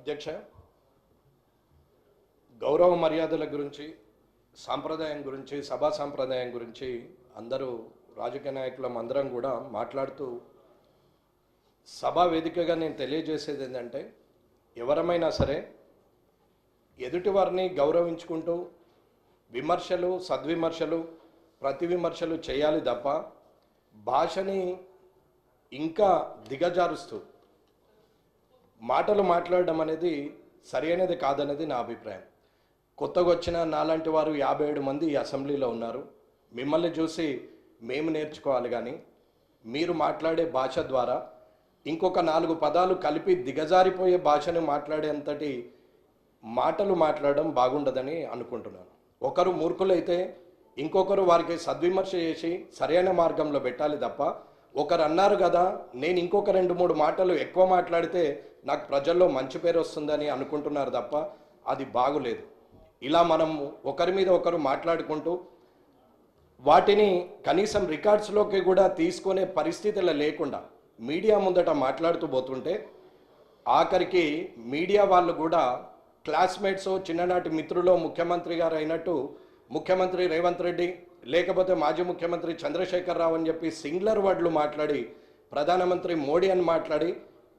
అధ్యక్ష, గౌరవ మర్యాదల గురించి, సాంప్రదాయం గురించి, సభా సాంప్రదాయం గురించి అందరూ రాజకీయ నాయకులం అందరం కూడా మాట్లాడుతూ సభా వేదికగా నేను తెలియజేసేది ఏంటంటే, ఎవరమైనా సరే ఎదుటివారిని గౌరవించుకుంటూ విమర్శలు, సద్విమర్శలు, ప్రతి విమర్శలు చేయాలి తప్ప భాషని ఇంకా దిగజారుస్తూ మాటలు మాట్లాడడం అనేది సరైనది కాదనేది నా అభిప్రాయం. కొత్తగా వచ్చిన నాలాంటి వారు 57 మంది ఈ అసెంబ్లీలో ఉన్నారు. మిమ్మల్ని చూసి మేము నేర్చుకోవాలి, కానీ మీరు మాట్లాడే భాష ద్వారా ఇంకొక 4 పదాలు కలిపి దిగజారిపోయే భాషను మాట్లాడేంతటి మాటలు మాట్లాడడం బాగుండదని అనుకుంటున్నాను. ఒకరు మూర్ఖులైతే ఇంకొకరు వారికి సద్విమర్శ చేసి సరైన మార్గంలో పెట్టాలి తప్ప, ఒకరు అన్నారు కదా నేను ఇంకొక 2-3 మాటలు ఎక్కువ మాట్లాడితే నాకు ప్రజల్లో మంచి పేరు వస్తుందని అనుకుంటున్నారు తప్ప అది బాగులేదు. ఇలా మనం ఒకరి మీద ఒకరు మాట్లాడుకుంటూ వాటిని కనీసం రికార్డ్స్లోకి కూడా తీసుకునే పరిస్థితులు లేకుండా మీడియా ముందట మాట్లాడుతూ పోతుంటే ఆఖరికి మీడియా వాళ్ళు కూడా క్లాస్మేట్స్, చిన్ననాటి మిత్రులు ముఖ్యమంత్రి గారు అయినట్టు ముఖ్యమంత్రి రేవంత్ రెడ్డి లేకపోతే మాజీ ముఖ్యమంత్రి చంద్రశేఖర్ రావు అని చెప్పి సింగులర్ వర్డ్లు మాట్లాడి ప్రధానమంత్రి మోడీ అని మాట్లాడి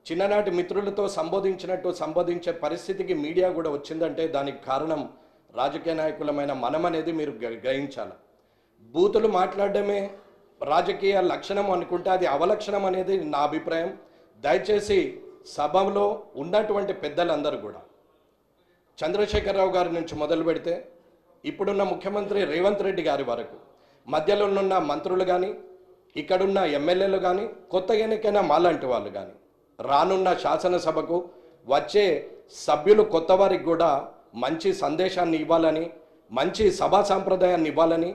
చిన్ననాటి మిత్రులతో సంబోధించినట్టు సంబోధించే పరిస్థితికి మీడియా కూడా వచ్చిందంటే దానికి కారణం రాజకీయ నాయకులమైన మనం అనేది మీరు గ్రహించాలి. బూతులు మాట్లాడడమే రాజకీయ లక్షణం అనుకుంటే అది అవలక్షణం అనేది నా అభిప్రాయం. దయచేసి సభలో ఉన్నటువంటి పెద్దలందరూ కూడా చంద్రశేఖరరావు గారి నుంచి మొదలు పెడితే ఇప్పుడున్న ముఖ్యమంత్రి రేవంత్ రెడ్డి గారి వరకు మధ్యలో ఉన్న మంత్రులు కానీ, ఇక్కడున్న ఎమ్మెల్యేలు కానీ, కొత్తగా ఎన్నికైన మాలాంటి వాళ్ళు కానీ, రానున్న శాసనసభకు వచ్చే సభ్యులు కొత్త వారికి కూడా మంచి సందేశాన్ని ఇవ్వాలని, మంచి సభా సాంప్రదాయాన్ని ఇవ్వాలని,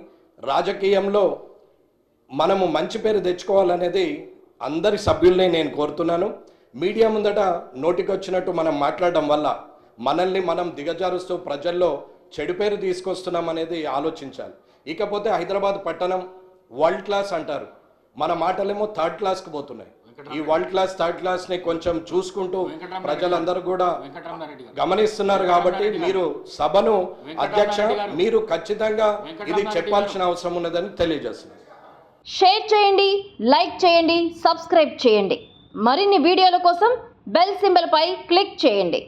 రాజకీయంలో మనము మంచి పేరు తెచ్చుకోవాలనేది అందరి సభ్యుల్ని నేను కోరుతున్నాను. మీడియా ముందట నోటికొచ్చినట్టు మనం మాట్లాడడం వల్ల మనల్ని మనం దిగజారుస్తూ ప్రజల్లో చెడు పేరు తీసుకొస్తున్నాం అనేది ఆలోచించాలి. ఇకపోతే హైదరాబాద్ పట్టణం వరల్డ్ క్లాస్ అంటారు, మన మాటలేమో థర్డ్ క్లాస్కి పోతున్నాయి. ఈ వరల్డ్ క్లాస్, థర్డ్ క్లాస్ని కొంచెం చూసుకుంటూ ప్రజలందరూ కూడా గమనిస్తున్నారు. కాబట్టి మీరు సభను అధ్యక్ష మీరు ఖచ్చితంగా ఇది చెప్పాల్సిన అవసరం ఉన్నదని తెలియజేస్తున్నారు. షేర్ చేయండి, లైక్ చేయండి, సబ్స్క్రైబ్ చేయండి. మరిన్ని వీడియోల కోసం బెల్ సింబల్ పై క్లిక్ చేయండి.